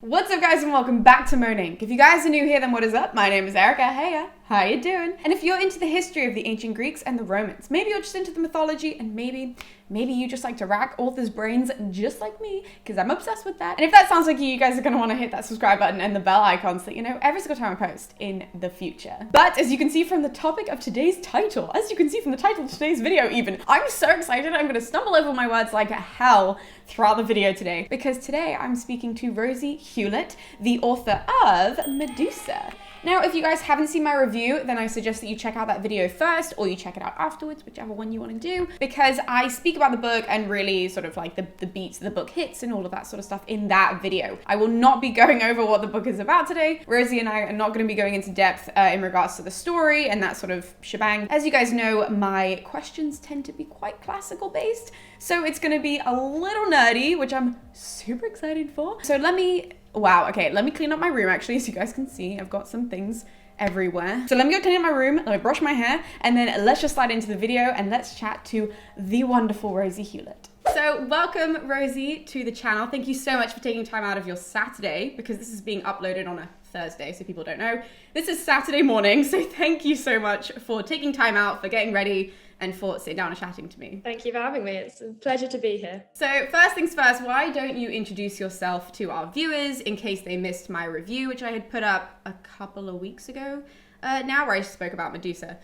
What's up guys and welcome back to Moaning. If you guys are new here, then what is up? My name is Erica. Heya, how you doing? And if you're into the history of the ancient Greeks and the Romans, maybe you're just into the mythology and maybe you just like to rack authors' brains just like me, because I'm obsessed with that. And if that sounds like you guys are going to want to hit that subscribe button and the bell icon so that you know every single time I post in the future. But as you can see from the topic of today's title, of today's video even, I'm so excited. I'm going to stumble over my words like hell throughout the video today, because today I'm speaking to Rosie Hewlett, the author of Medusa. Now, if you guys haven't seen my review, then I suggest that you check out that video first, or you check it out afterwards, whichever one you want to do, because I speak about the book and really sort of like the beats the book hits and all of that sort of stuff in that video. I will not be going over what the book is about today. Rosie and I are not going to be going into depth in regards to the story and that sort of shebang. As you guys know, my questions tend to be quite classical based, so it's going to be a little nerdy, which I'm super excited for. So let me clean up my room actually, so you guys can see I've got some things everywhere. So let me go clean up my room, let me brush my hair, and then let's just slide into the video and let's chat to the wonderful Rosie Hewlett. So welcome Rosie to the channel. Thank you so much for taking time out of your Saturday, because this is being uploaded on a Thursday, so people don't know. This is Saturday morning, so thank you so much for taking time out, for getting ready, and for sitting down and chatting to me. Thank you for having me. It's a pleasure to be here. So first things first, why don't you introduce yourself to our viewers in case they missed my review, which I had put up a couple of weeks ago now, where I spoke about Medusa.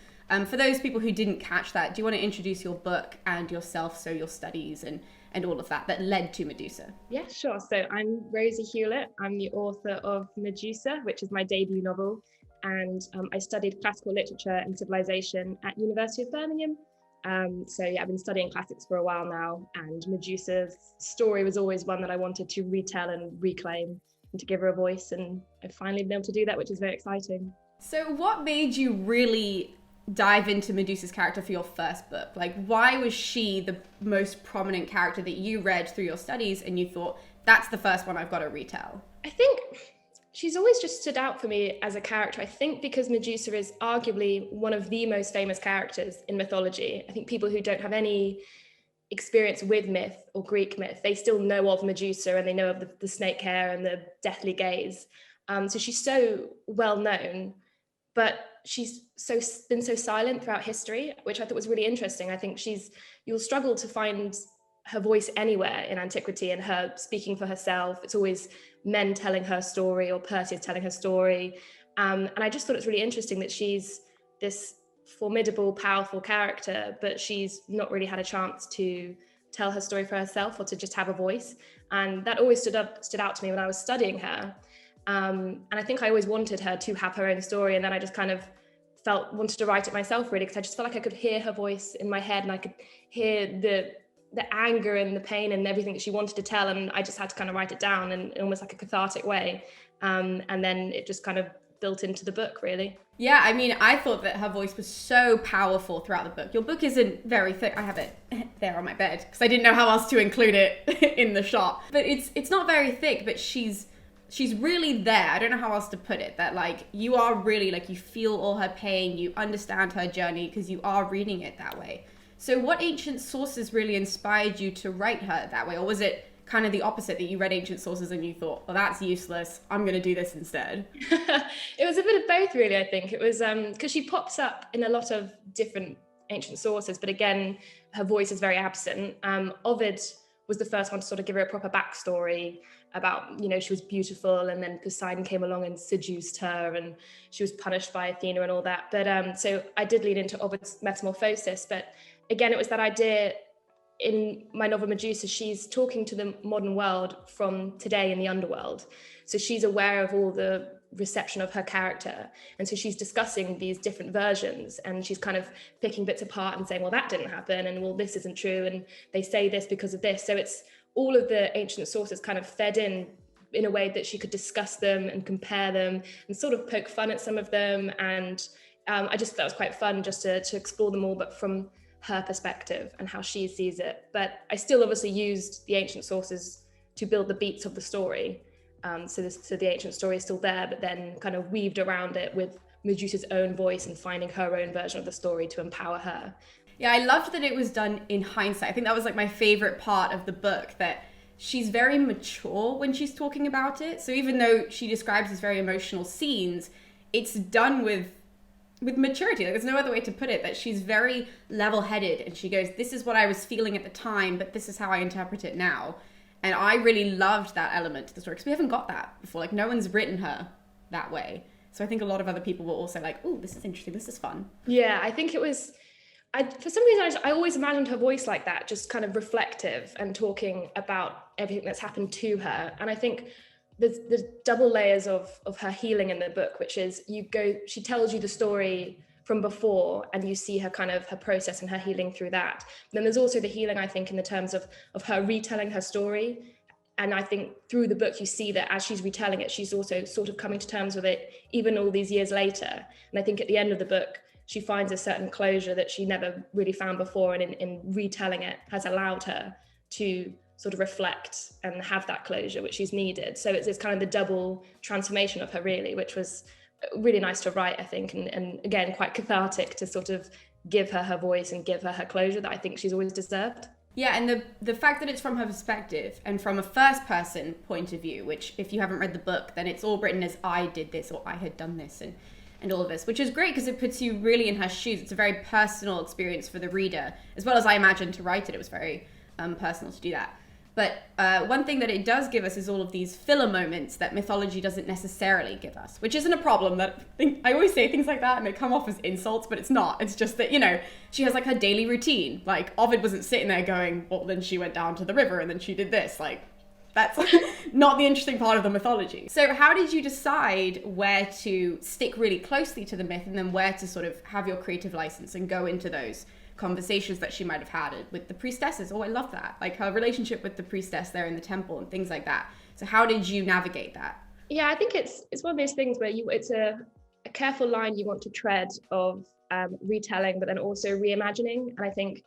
For those people who didn't catch that, do you want to introduce your book and yourself, so your studies and all of that led to Medusa? Yeah, sure. So I'm Rosie Hewlett. I'm the author of Medusa, which is my debut novel. And I studied classical literature and civilization at University of Birmingham. So yeah, I've been studying classics for a while now, and Medusa's story was always one that I wanted to retell and reclaim and to give her a voice, and I've finally been able to do that, which is very exciting. So what made you really dive into Medusa's character for your first book? Like, why was she the most prominent character that you read through your studies and you thought, that's the first one I've got to retell? I think she's always just stood out for me as a character. I think because Medusa is arguably one of the most famous characters in mythology. I think people who don't have any experience with myth or Greek myth, they still know of Medusa and they know of the snake hair and the deathly gaze. So she's so well known, but she's been so silent throughout history, which I thought was really interesting. I think you'll struggle to find her voice anywhere in antiquity and her speaking for herself. It's always men telling her story or Perseus telling her story. And I just thought it's really interesting that she's this formidable, powerful character, but she's not really had a chance to tell her story for herself or to just have a voice. And that always stood out to me when I was studying her. And I think I always wanted her to have her own story. And then I just kind of wanted to write it myself, really, because I just felt like I could hear her voice in my head and I could hear the anger and the pain and everything that she wanted to tell, and I just had to kind of write it down in almost like a cathartic way, and then it just kind of built into the book, really. Yeah, I mean, I thought that her voice was so powerful throughout the book. Your book isn't very thick. I have it there on my bed because I didn't know how else to include it in the shot, but it's not very thick, but she's really there. I don't know how else to put it, that like you are really like, you feel all her pain, you understand her journey because you are reading it that way. So what ancient sources really inspired you to write her that way? Or was it kind of the opposite, that you read ancient sources and you thought, well, that's useless, I'm going to do this instead? It was a bit of both, really, I think. It was because she pops up in a lot of different ancient sources, but again, her voice is very absent. Ovid was the first one to sort of give her a proper backstory about, she was beautiful and then Poseidon came along and seduced her and she was punished by Athena and all that. But so I did lean into Ovid's metamorphosis, but again, it was that idea in my novel Medusa, she's talking to the modern world from today in the underworld. So she's aware of all the reception of her character. And so she's discussing these different versions and she's kind of picking bits apart and saying, well, that didn't happen. And well, this isn't true. And they say this because of this. So it's all of the ancient sources kind of fed in a way that she could discuss them and compare them and sort of poke fun at some of them. And I just thought it was quite fun just to explore them all, but from her perspective and how she sees it. But I still obviously used the ancient sources to build the beats of the story. So the ancient story is still there, but then kind of weaved around it with Medusa's own voice and finding her own version of the story to empower her. Yeah, I loved that it was done in hindsight. I think that was like my favorite part of the book, that she's very mature when she's talking about it. So even though she describes these very emotional scenes, it's done with maturity. Like, there's no other way to put it, that she's very level-headed, and she goes, this is what I was feeling at the time, but this is how I interpret it now. And I really loved that element to the story, because we haven't got that before. Like, no one's written her that way. So I think a lot of other people were also like, oh, this is interesting, this is fun. Yeah, I think it was, for some reason, I always imagined her voice like that, just kind of reflective and talking about everything that's happened to her. And I think there's double layers of her healing in the book, which is she tells you the story from before, and you see her kind of her process and her healing through that. And then there's also the healing, I think, in the terms of her retelling her story. And I think through the book, you see that as she's retelling it, she's also sort of coming to terms with it, even all these years later. And I think at the end of the book, she finds a certain closure that she never really found before. And in retelling it has allowed her to sort of reflect and have that closure, which she's needed. So it's kind of the double transformation of her, really, which was really nice to write, I think. And again, quite cathartic to sort of give her voice and give her closure that I think she's always deserved. Yeah, and the fact that it's from her perspective and from a first person point of view, which if you haven't read the book, then it's all written as I did this or I had done this and all of this, which is great because it puts you really in her shoes. It's a very personal experience for the reader, as well as I imagine to write it. It was very personal to do that. But one thing that it does give us is all of these filler moments that mythology doesn't necessarily give us, which isn't a problem. I always say things like that and they come off as insults, but it's not. It's just that, she has like her daily routine. Like, Ovid wasn't sitting there going, well, then she went down to the river and then she did this. Like, that's not the interesting part of the mythology. So how did you decide where to stick really closely to the myth and then where to sort of have your creative license and go into those conversations that she might have had with the priestesses? Oh, I love that. Like her relationship with the priestess there in the temple and things like that. So how did you navigate that? Yeah, I think it's one of those things where it's a careful line you want to tread of retelling, but then also reimagining. And I think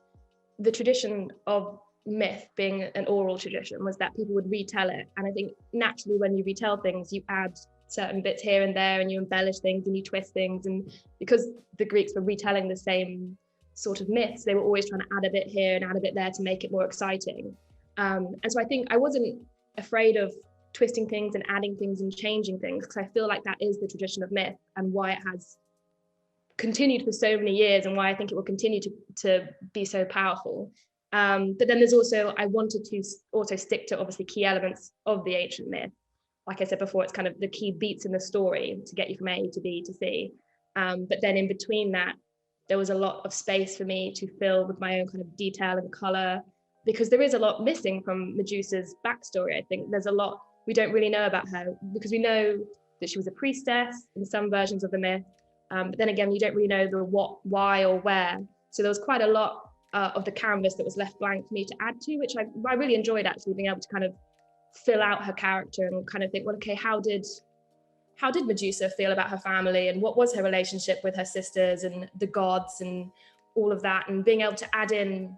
the tradition of myth being an oral tradition was that people would retell it. And I think naturally when you retell things, you add certain bits here and there and you embellish things and you twist things. And because the Greeks were retelling the same sort of myths, they were always trying to add a bit here and add a bit there to make it more exciting. And so I think I wasn't afraid of twisting things and adding things and changing things, because I feel like that is the tradition of myth and why it has continued for so many years and why I think it will continue to be so powerful. But then there's also, I wanted to also stick to obviously key elements of the ancient myth. Like I said before, it's kind of the key beats in the story to get you from A to B to C. But then in between that, there was a lot of space for me to fill with my own kind of detail and color, because there is a lot missing from Medusa's backstory. I think there's a lot we don't really know about her, because we know that she was a priestess in some versions of the myth. But then again, you don't really know the what, why, or where. So there was quite a lot of the canvas that was left blank for me to add to, which I really enjoyed, actually, being able to kind of fill out her character and kind of think, well, okay, how did Medusa feel about her family, and what was her relationship with her sisters and the gods and all of that, and being able to add in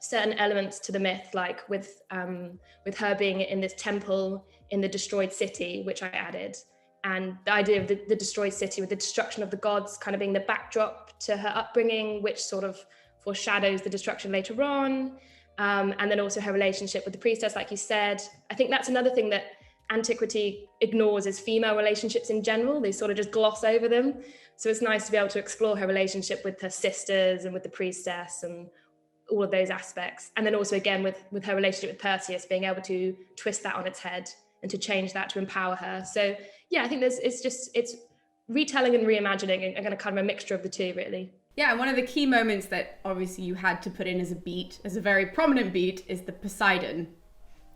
certain elements to the myth, like with her being in this temple in the destroyed city, which I added, and the idea of the destroyed city with the destruction of the gods kind of being the backdrop to her upbringing, which sort of foreshadows the destruction later on. And then also her relationship with the priestess, like you said. I think that's another thing that antiquity ignores, is female relationships in general. They sort of just gloss over them. So it's nice to be able to explore her relationship with her sisters and with the priestess and all of those aspects. And then also again with her relationship with Perseus, being able to twist that on its head and to change that to empower her. So yeah, I think it's retelling and reimagining, and kind of a mixture of the two, really. Yeah, and one of the key moments that obviously you had to put in as a beat, as a very prominent beat, is the Poseidon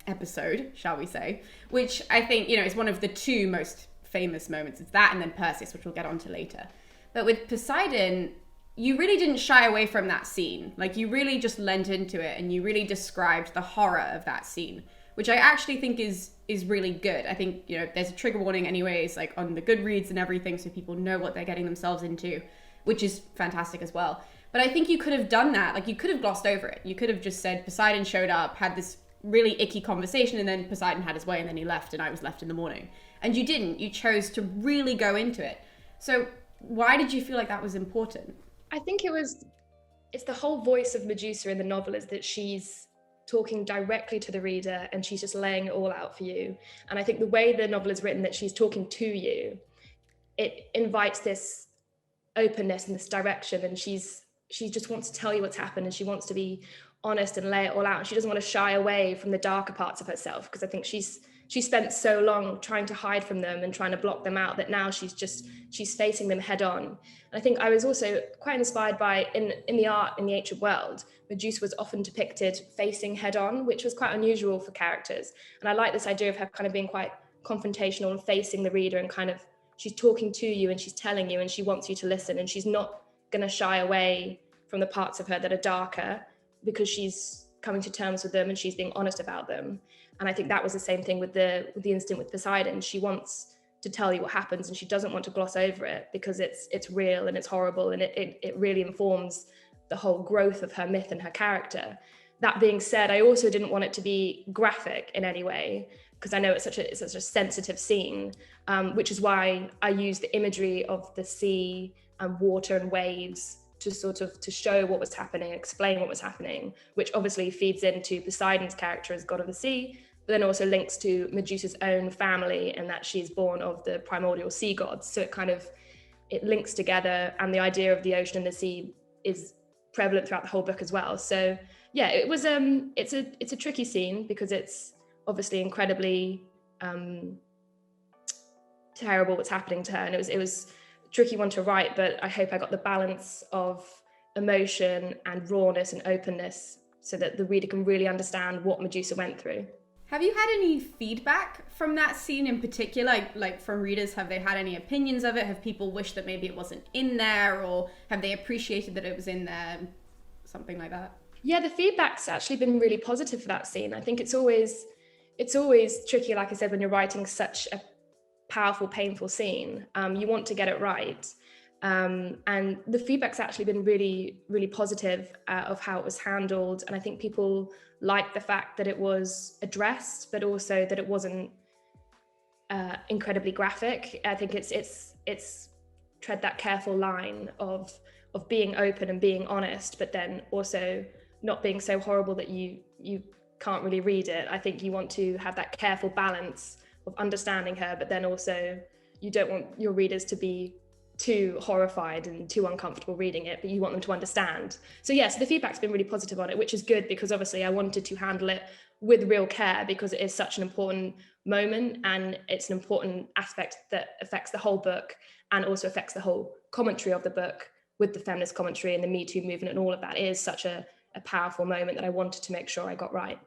episode, shall we say, which I think, is one of the two most famous moments. It's that and then Perseus, which we'll get onto later. But with Poseidon, you really didn't shy away from that scene. Like, you really just lent into it and you really described the horror of that scene, which I actually think is really good. I think, there's a trigger warning anyways, like on the Goodreads and everything, so people know what they're getting themselves into, which is fantastic as well. But I think you could have done that. Like, you could have glossed over it. You could have just said Poseidon showed up, had this really icky conversation, and then Poseidon had his way and then he left and I was left in the morning. And you didn't. You chose to really go into it. So why did you feel like that was important? I think it's the whole voice of Medusa in the novel, is that she's talking directly to the reader, and she's just laying it all out for you. And I think the way the novel is written, that she's talking to you, it invites this openness and this direction, and she just wants to tell you what's happened, and she wants to be honest and lay it all out. She doesn't want to shy away from the darker parts of herself, because I think she spent so long trying to hide from them and trying to block them out, that now she's facing them head on. And I think I was also quite inspired by, in the art in the ancient world, Medusa was often depicted facing head on, which was quite unusual for characters. And I like this idea of her kind of being quite confrontational and facing the reader, and kind of, she's talking to you and she's telling you and she wants you to listen, and she's not going to shy away from the parts of her that are darker, because she's coming to terms with them and she's being honest about them. And I think that was the same thing with the incident with Poseidon. She wants to tell you what happens, and she doesn't want to gloss over it, because it's real and it's horrible, and it really informs the whole growth of her myth and her character. That being said, I also didn't want it to be graphic in any way, because I know it's such a sensitive scene, which is why I use the imagery of the sea and water and waves to show what was happening, explain what was happening, which obviously feeds into Poseidon's character as god of the sea, but then also links to Medusa's own family, and that she's born of the primordial sea gods. So it links together, and the idea of the ocean and the sea is prevalent throughout the whole book as well. So yeah, it was it's a tricky scene, because it's obviously incredibly terrible what's happening to her, and it was a tricky one to write, but I hope I got the balance of emotion and rawness and openness, so that the reader can really understand what Medusa went through. Have you had any feedback from that scene in particular? Like from readers, have they had any opinions of it? Have people wished that maybe it wasn't in there, or have they appreciated that it was in there? Something like that. Yeah, the feedback's actually been really positive for that scene. I think it's always tricky, like I said, when you're writing such a powerful, painful scene. You want to get it right. And the feedback's actually been really, really positive of how it was handled. And I think people like the fact that it was addressed, but also that it wasn't incredibly graphic. I think it's tread that careful line of being open and being honest, but then also not being so horrible that you can't really read it. I think you want to have that careful balance of understanding her, but then also you don't want your readers to be too horrified and too uncomfortable reading it, but you want them to understand. So yes, the feedback's been really positive on it, which is good, because obviously I wanted to handle it with real care, because it is such an important moment, and it's an important aspect that affects the whole book, and also affects the whole commentary of the book, with the feminist commentary and the Me Too movement and all of that. It is such a powerful moment that I wanted to make sure I got right.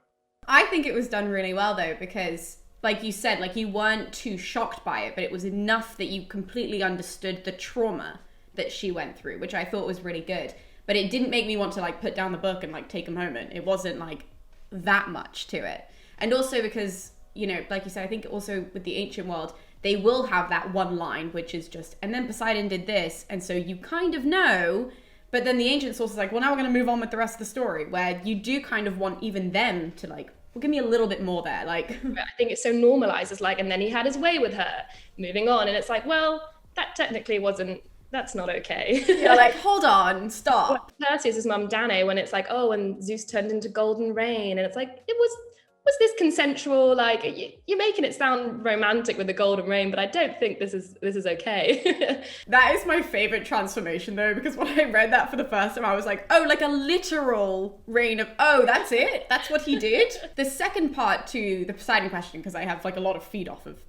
I think it was done really well though, because like you said, like you weren't too shocked by it, but it was enough that you completely understood the trauma that she went through, which I thought was really good. But it didn't make me want to like put down the book and like take a moment. It wasn't like that much to it. And also because, you know, like you said, I think also with the ancient world, they will have that one line, which is just, and then Poseidon did this. And so you kind of know, but then the ancient source is like, well, now we're going to move on with the rest of the story, where you do kind of want even them to like, well, give me a little bit more there. Like, I think it's so normalized. It's like, and then he had his way with her, moving on. And it's like, well, that technically that's not okay. You're like, hold on, stop. Perseus' mum, Danae, when it's like, oh, and Zeus turned into golden rain. And it's like, was this consensual? Like, you're making it sound romantic with the golden rain, but I don't think this is okay. That is my favorite transformation though, because when I read that for the first time, I was like, oh, like a literal rain of, oh, that's it? That's what he did? The second part to the Poseidon question, because I have like a lot of feed off of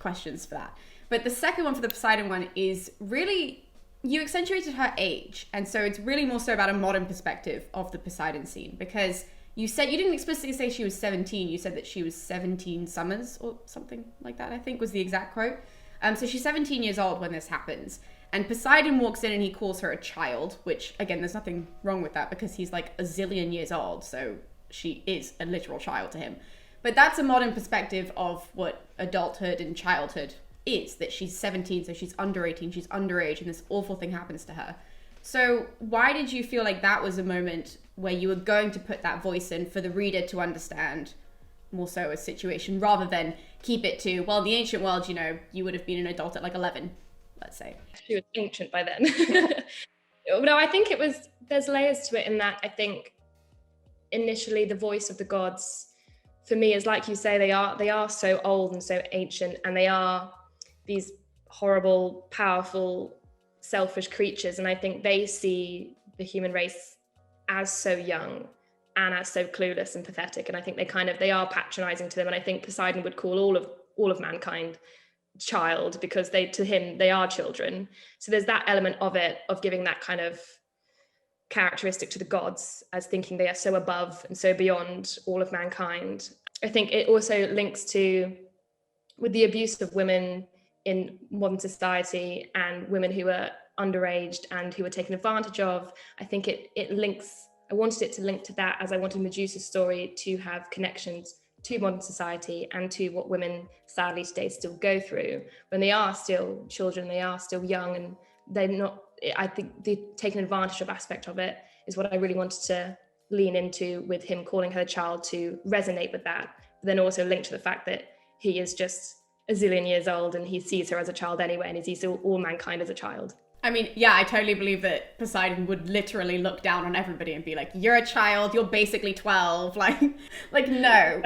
questions for that. But the second one for the Poseidon one is really, you accentuated her age. And so it's really more so about a modern perspective of the Poseidon scene, because you said, you didn't explicitly say she was 17. You said that she was 17 summers or something like that, I think was the exact quote. So she's 17 years old when this happens. And Poseidon walks in and he calls her a child, which again, there's nothing wrong with that, because he's like a zillion years old. So she is a literal child to him. But that's a modern perspective of what adulthood and childhood is, that she's 17, so she's under 18, she's underage, and this awful thing happens to her. So why did you feel like that was a moment where you were going to put that voice in for the reader to understand more so a situation, rather than keep it to, well, the ancient world, you know, you would have been an adult at like 11, let's say. She was ancient by then. No, I think there's layers to it in that I think initially the voice of the gods, for me, is like you say, they are so old and so ancient, and they are these horrible, powerful, selfish creatures. And I think they see the human race as so young and as so clueless and pathetic. And I think they are patronizing to them. And I think Poseidon would call all of mankind child, because to him they are children. So there's that element of it, of giving that kind of characteristic to the gods, as thinking they are so above and so beyond all of mankind. I think it also links to, with the abuse of women in modern society, and women who are underaged and who are taken advantage of. I think it links, I wanted it to link to that, as I wanted Medusa's story to have connections to modern society and to what women sadly today still go through when they are still children, they are still young, and they're not, I think the taken advantage of aspect of it is what I really wanted to lean into, with him calling her a child, to resonate with that, but then also link to the fact that he is just a zillion years old and he sees her as a child anyway, and he sees all mankind as a child. I mean, yeah, I totally believe that Poseidon would literally look down on everybody and be like, you're a child, you're basically 12. Like no.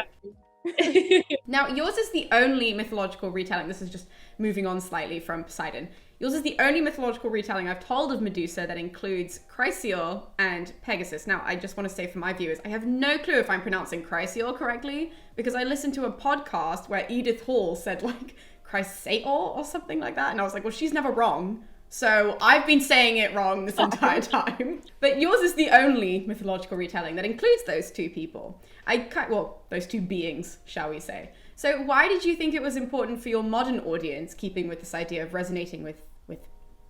Now, yours is the only mythological retelling. This is just moving on slightly from Poseidon. Yours is the only mythological retelling I've told of Medusa that includes Chrysaor and Pegasus. Now, I just want to say for my viewers, I have no clue if I'm pronouncing Chrysaor correctly, because I listened to a podcast where Edith Hall said like Chrysaor or something like that. And I was like, well, she's never wrong. So I've been saying it wrong this entire time. But yours is the only mythological retelling that includes those two people. Those two beings, shall we say. So why did you think it was important for your modern audience, keeping with this idea of resonating with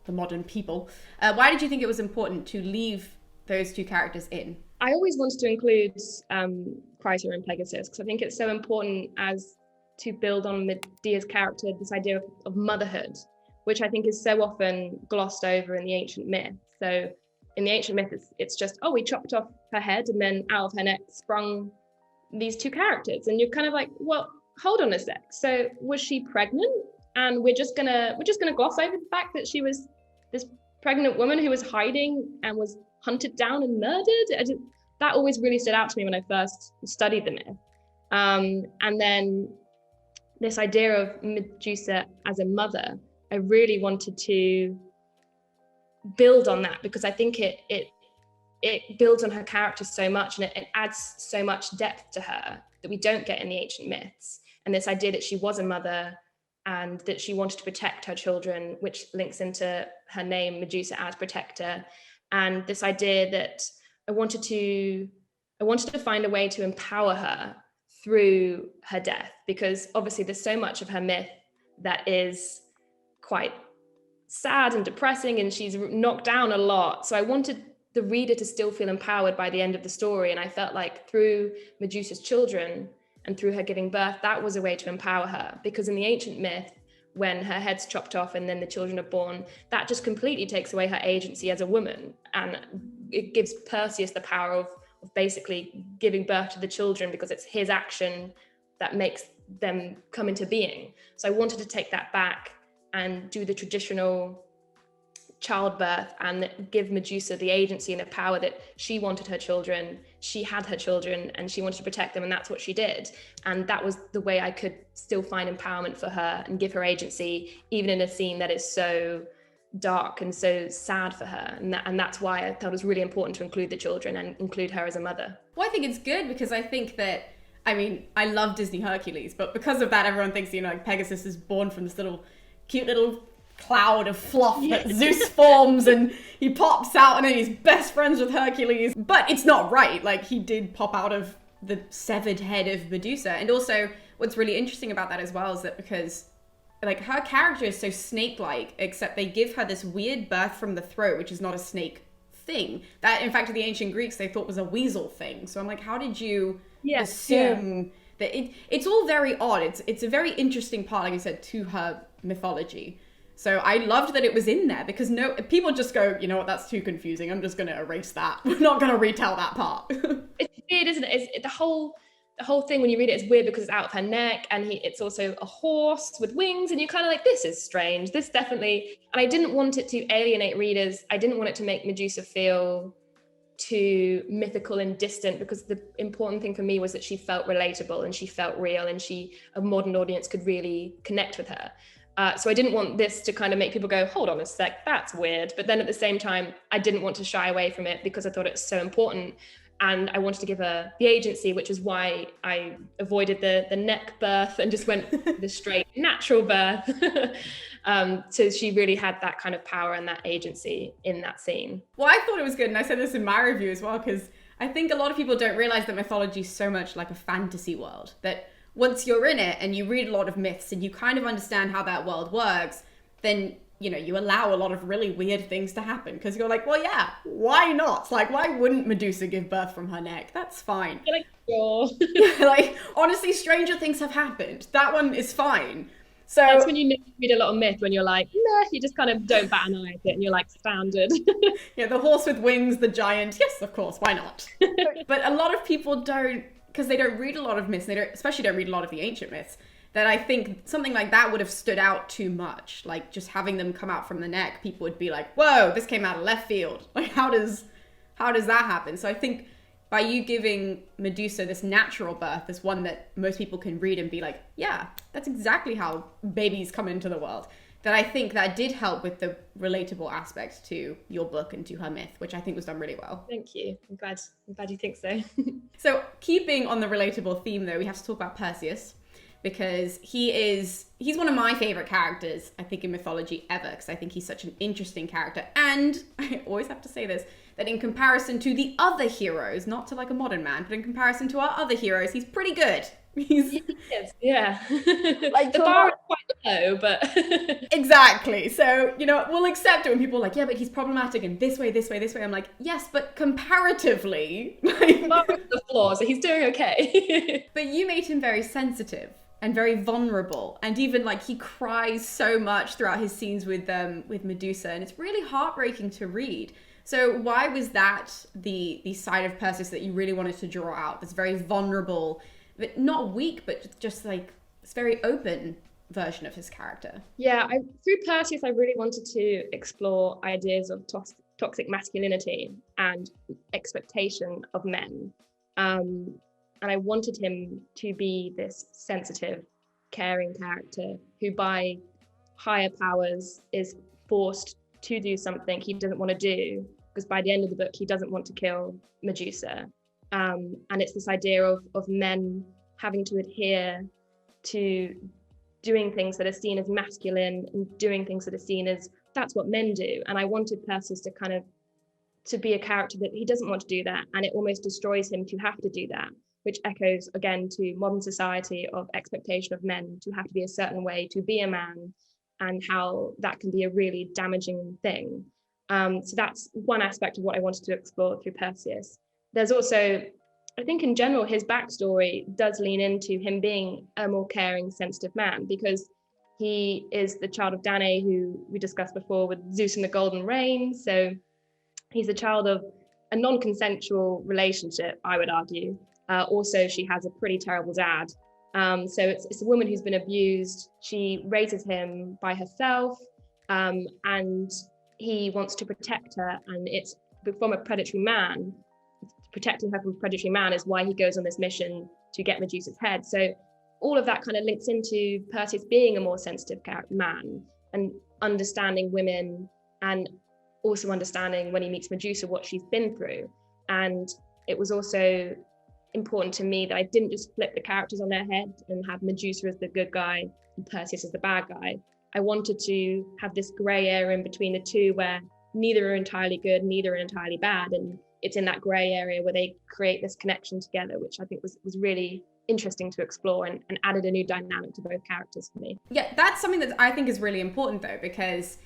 the modern people, why did you think it was important to leave those two characters in? I always wanted to include Chrysaor and Pegasus, because I think it's so important as to build on Medea's character, this idea of motherhood, which I think is so often glossed over in the ancient myth. So in the ancient myth, it's just, oh, we chopped off her head and then out of her neck sprung these two characters. And you're kind of like, well, hold on a sec. So was she pregnant? And we're just gonna gloss over the fact that she was this pregnant woman who was hiding and was hunted down and murdered. That always really stood out to me when I first studied the myth. And then this idea of Medusa as a mother, I really wanted to build on that, because I think it builds on her character so much, and it adds so much depth to her that we don't get in the ancient myths. And this idea that she was a mother and that she wanted to protect her children, which links into her name, Medusa, as protector. And this idea that I wanted to find a way to empower her through her death, because obviously there's so much of her myth that is quite sad and depressing, and she's knocked down a lot. So I wanted the reader to still feel empowered by the end of the story. And I felt like through Medusa's children and through her giving birth, that was a way to empower her. Because in the ancient myth, when her head's chopped off and then the children are born, that just completely takes away her agency as a woman. And it gives Perseus the power of basically giving birth to the children, because it's his action that makes them come into being. So I wanted to take that back and do the traditional childbirth and give Medusa the agency and the power that she wanted her children. She had her children and she wanted to protect them, and that's what she did. And that was the way I could still find empowerment for her and give her agency, even in a scene that is so dark and so sad for her. And that's why I thought it was really important to include the children and include her as a mother. Well, I think it's good, because I think that, I mean, I love Disney Hercules, but because of that, everyone thinks, like Pegasus is born from this cute little cloud of fluff that Zeus forms, and he pops out and then he's best friends with Hercules. But it's not right. Like, he did pop out of the severed head of Medusa. And also what's really interesting about that as well is that because like her character is so snake-like, except they give her this weird birth from the throat, which is not a snake thing. That in fact the ancient Greeks they thought was a weasel thing. So I'm like, how did you assume that it's all very odd. It's a very interesting part, like you said, to her mythology. So I loved that it was in there, because people just go, you know what, that's too confusing. I'm just going to erase that. We're not going to retell that part. It's weird, isn't it? The whole thing when you read it is weird, because it's out of her neck, and it's also a horse with wings, and you're kind of like, this is strange. This definitely, and I didn't want it to alienate readers. I didn't want it to make Medusa feel too mythical and distant, because the important thing for me was that she felt relatable and she felt real, and a modern audience could really connect with her. So I didn't want this to kind of make people go, hold on a sec, that's weird. But then at the same time, I didn't want to shy away from it because I thought it's so important. And I wanted to give her the agency, which is why I avoided the neck birth and just went the straight natural birth. So she really had that kind of power and that agency in that scene. Well, I thought it was good, and I said this in my review as well, because I think a lot of people don't realize that mythology is so much like a fantasy world, that once you're in it and you read a lot of myths and you kind of understand how that world works, then you allow a lot of really weird things to happen, because you're like, well, yeah, why not? Like, why wouldn't Medusa give birth from her neck? That's fine. You're like, sure. Like, honestly, stranger things have happened. That one is fine. So that's when you read a lot of myth, when you're like, nah, you just kind of don't bat an eye at it and you're like, standard. Yeah, the horse with wings, the giant. Yes, of course, why not? But a lot of people don't, because they don't read a lot of myths, especially don't read a lot of the ancient myths, that I think something like that would have stood out too much. Like, just having them come out from the neck, people would be like, whoa, this came out of left field. Like, how does that happen? So I think by you giving Medusa this natural birth, this one that most people can read and be like, yeah, that's exactly how babies come into the world, that I think that did help with the relatable aspect to your book and to her myth, which I think was done really well. Thank you. I'm glad you think so. So keeping on the relatable theme though, we have to talk about Perseus, because he's one of my favorite characters, I think, in mythology ever, because I think he's such an interesting character. And I always have to say this, that in comparison to the other heroes, not to like a modern man, but in comparison to our other heroes, he's pretty good. Yeah. Like, the bar is quite low, but exactly. So, we'll accept it when people are like, yeah, but he's problematic in this way, this way, this way. I'm like, yes, but comparatively, like, the flaws, so he's doing okay. But you made him very sensitive and very vulnerable, and even like he cries so much throughout his scenes with Medusa, and it's really heartbreaking to read. So why was that the side of Perseus that you really wanted to draw out? This very vulnerable, but not weak, but just like this very open version of his character. Yeah, through Perseus, I really wanted to explore ideas of toxic masculinity and expectation of men. And I wanted him to be this sensitive, caring character who by higher powers is forced to do something he doesn't want to do, because by the end of the book, he doesn't want to kill Medusa. And it's this idea of men having to adhere to doing things that are seen as masculine and doing things that are seen as, that's what men do. And I wanted Perseus to be a character that he doesn't want to do that, and it almost destroys him to have to do that, which echoes again to modern society of expectation of men to have to be a certain way to be a man, and how that can be a really damaging thing. So that's one aspect of what I wanted to explore through Perseus. There's also, I think in general, his backstory does lean into him being a more caring, sensitive man, because he is the child of Danae, who we discussed before with Zeus and the Golden Rain. So he's a child of a non-consensual relationship, I would argue. Also, she has a pretty terrible dad. So it's a woman who's been abused. She raises him by herself, and he wants to protect her, and it's from a predatory man. Protecting her from a predatory man is why he goes on this mission to get Medusa's head. So all of that kind of links into Perseus being a more sensitive man and understanding women, and also understanding when he meets Medusa what she's been through. And it was also important to me that I didn't just flip the characters on their head and have Medusa as the good guy and Perseus as the bad guy. I wanted to have this grey area in between the two, where neither are entirely good, neither are entirely bad, and it's in that grey area where they create this connection together, which I think was really interesting to explore, and added a new dynamic to both characters for me. Yeah, that's something that I think is really important though, because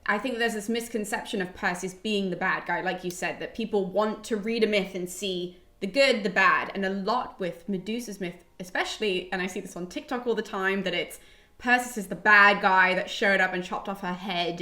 I think there's this misconception of Perseus being the bad guy, like you said, that people want to read a myth and see the good, the bad, and a lot with Medusa's myth especially, and I see this on TikTok all the time, that it's Perseus is the bad guy that showed up and chopped off her head,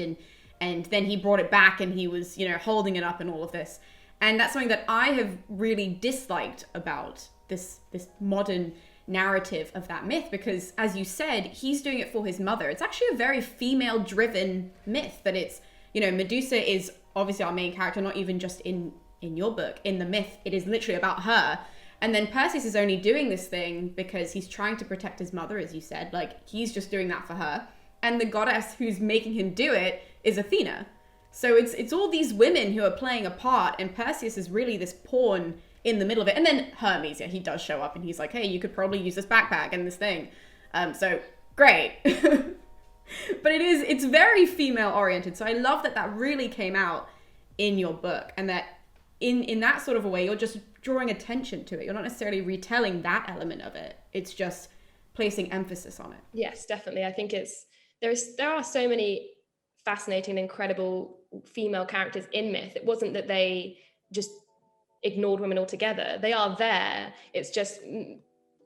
and then he brought it back and he was, holding it up and all of this. And that's something that I have really disliked about this modern narrative of that myth, because as you said, he's doing it for his mother. It's actually a very female driven myth, that it's, Medusa is obviously our main character, not even just in in your book. In the myth, it is literally about her. And then Perseus is only doing this thing because he's trying to protect his mother, as you said. Like, he's just doing that for her. And the goddess who's making him do it is Athena. So it's all these women who are playing a part, and Perseus is really this pawn in the middle of it. And then Hermes, yeah, he does show up and he's like, hey, you could probably use this backpack and this thing. So great. But it's very female oriented. So I love that really came out in your book, and that in that sort of a way, you're just drawing attention to it. You're not necessarily retelling that element of it. It's just placing emphasis on it. Yes, definitely. I think there are so many fascinating, incredible female characters in myth. It wasn't that they just ignored women altogether. They are there. It's just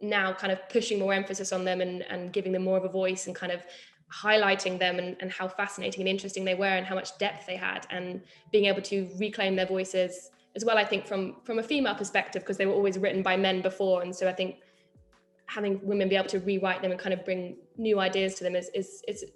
now kind of pushing more emphasis on them and giving them more of a voice, and kind of highlighting them and how fascinating and interesting they were, and how much depth they had, and being able to reclaim their voices as well, I think from a female perspective, because they were always written by men before. And so I think having women be able to rewrite them and kind of bring new ideas to them is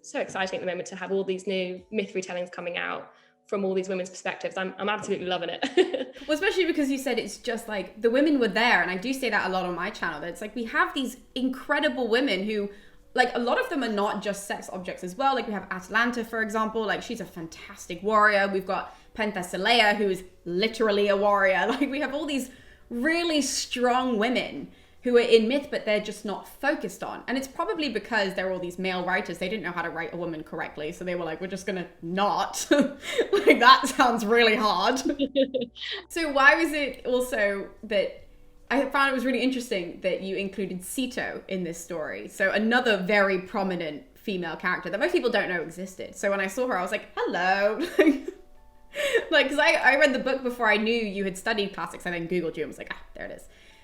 so exciting at the moment, to have all these new myth retellings coming out from all these women's perspectives. I'm absolutely loving it. Well, especially because you said it's just like the women were there, and I do say that a lot on my channel, that it's like we have these incredible women who, like, a lot of them are not just sex objects as well. Like, we have Atalanta, for example. Like, she's a fantastic warrior. We've got Penthesilea, who is literally a warrior. Like, we have all these really strong women who are in myth, but they're just not focused on. And it's probably because there are all these male writers. They didn't know how to write a woman correctly. So they were like, we're just gonna not. Like, that sounds really hard. So why was it also that I found it was really interesting that you included Ceto in this story? So another very prominent female character that most people don't know existed. So when I saw her, I was like, hello. Like, because I read the book before I knew you had studied classics. I then Googled you and was like, there it is.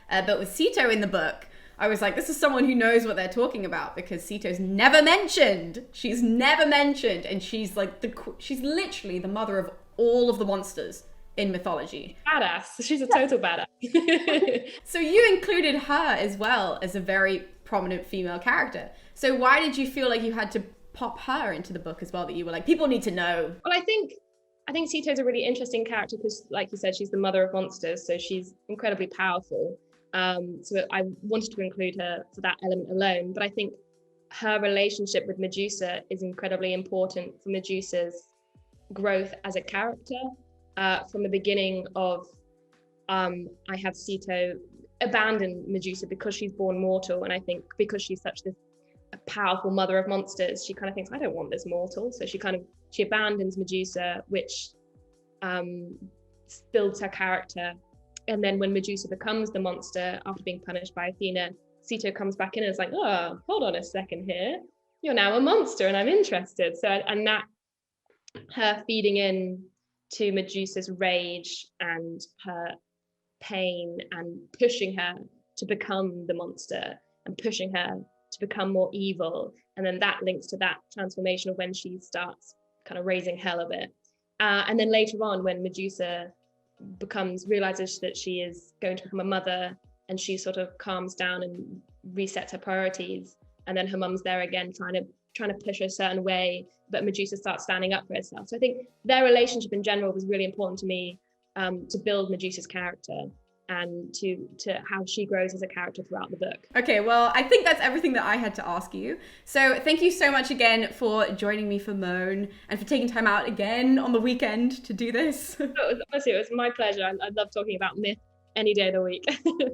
But with Ceto in the book, I was like, this is someone who knows what they're talking about, because Ceto's never mentioned. She's never mentioned. And she's like, she's literally the mother of all of the monsters in mythology. Badass. She's a total badass. So you included her as well as a very prominent female character. So why did you feel like you had to pop her into the book as well, that you were like, people need to know? Well, I think Ceto's a really interesting character because, like you said, she's the mother of monsters, so she's incredibly powerful. So I wanted to include her for that element alone. But I think her relationship with Medusa is incredibly important for Medusa's growth as a character. From the beginning of, I have Ceto abandon Medusa because she's born mortal, and I think because she's such a powerful mother of monsters, she kind of thinks, I don't want this mortal. So she abandons Medusa, which builds her character. And then when Medusa becomes the monster after being punished by Athena, Ceto comes back in and is like, oh, hold on a second here. You're now a monster and I'm interested. So, and that, her feeding in to Medusa's rage and her pain and pushing her to become the monster and pushing her to become more evil. And then that links to that transformation of when she starts kind of raising hell a bit. And then later on, when Medusa realizes that she is going to become a mother, and she sort of calms down and resets her priorities. And then her mum's there again, trying to push her a certain way, but Medusa starts standing up for herself. So I think their relationship in general was really important to me, to build Medusa's character and to how she grows as a character throughout the book. Okay, well, I think that's everything that I had to ask you. So thank you so much again for joining me for Moan and for taking time out again on the weekend to do this. Honestly, it was my pleasure. I love talking about myth any day of the week.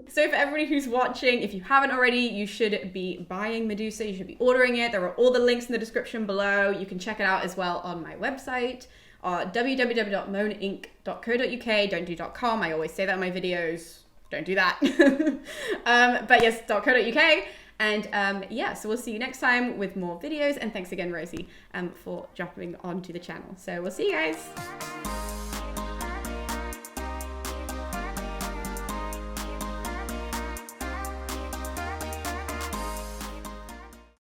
So for everybody who's watching, if you haven't already, you should be buying Medusa. You should be ordering it. There are all the links in the description below. You can check it out as well on my website. www.moaninc.co.uk. Don't do .com. I always say that in my videos. Don't do that. But yes, .co.uk. And yeah, so we'll see you next time with more videos. And thanks again, Rosie, for jumping onto the channel. So we'll see you guys.